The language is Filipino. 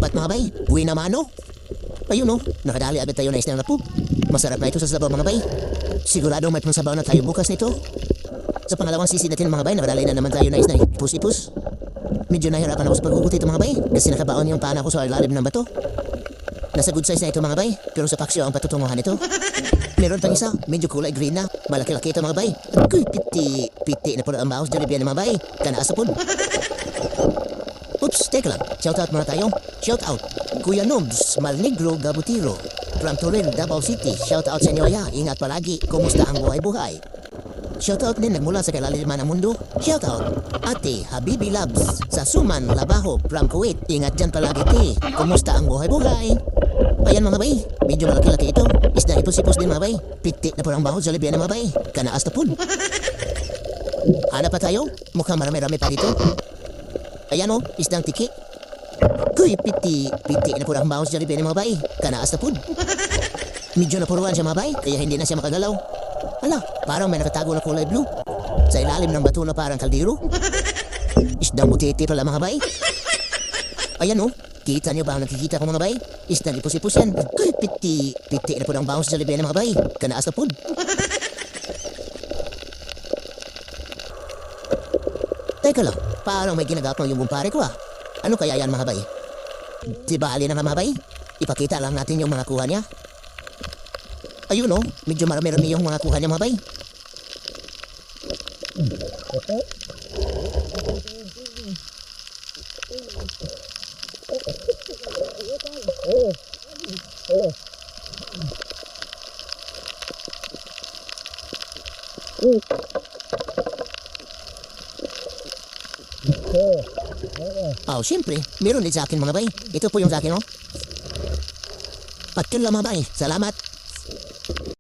jackpot mga bay. Uwi na mano. Ayun no, nakadali agad tayo na isang na po. Masarap na ito sa sabaw mga bay. Sigurado may pangsabaw na tayo bukas nito. Sa pangalawang sisi natin mga bay, nakadali na naman tayo na isang ipus-ipus. Medyo nahirapan ako sa paghugot ito mga bay kasi nakabaon yung paa ko sa ilalim ng bato. Nasa good size na ito mga bay, pero sa paksyo ang patutunguhan ito. Meron pang isa, medyo kulay green na. Malaki-laki ito mga bay. Kuy, piti na po ang baos dyan na mga bay. Kanaasa po. Oops, teka lang. Shoutout muna tayo. Shoutout. Kuya Nobs, Malnegro, Gabutiro. From Toril, Davao City. Shoutout sa inyo ya. Ingat palagi. Kumusta ang buhay-buhay? Shoutout din nagmula sa kalaliman ng mundo. Shoutout. Ate Habibi Labs sa Suman, Labaho, from Kuwait. Ingat dyan palagi ti. Kumusta ang buhay-buhay? Ayan mga bay, medyo malaki-laki ito. Isda ipos-ipos din mga bay. Piti na po ang bahod sa Libya mga bay. Kanaas na po. Hanap pa tayo? Mukhang marami-rami pa dito. Ayan o, isdang tiki. Kuy, piti na po ang bahod sa Libya mga bay. Kanaas na po. Medyo napuruan siya mga bay, kaya hindi na siya makagalaw. Ala, parang may nakatago na kulay blue. Sa ilalim ng bato na parang kaldero. Isdang mutiti pala mga bay. Ayan o, kita niyo ba ang nakikita ko mga bay? Isdang ipos-ipos yan. Kuy, piti na po ang bahod sa Libya mga bay. Kanaas na po. Teka lang, parang may ginagapang yung bumpare ko ah. Ano kaya yan mga bay? Di bali na nga mga bay? Ipakita lang natin yung mga kuha niya. Ayun oh, medyo marami-rami yung mga kuha niya mga bay. Oh, siyempre, meron din sa akin mga bay. Ito po yung sa akin oh. At yun lang mga bay, salamat.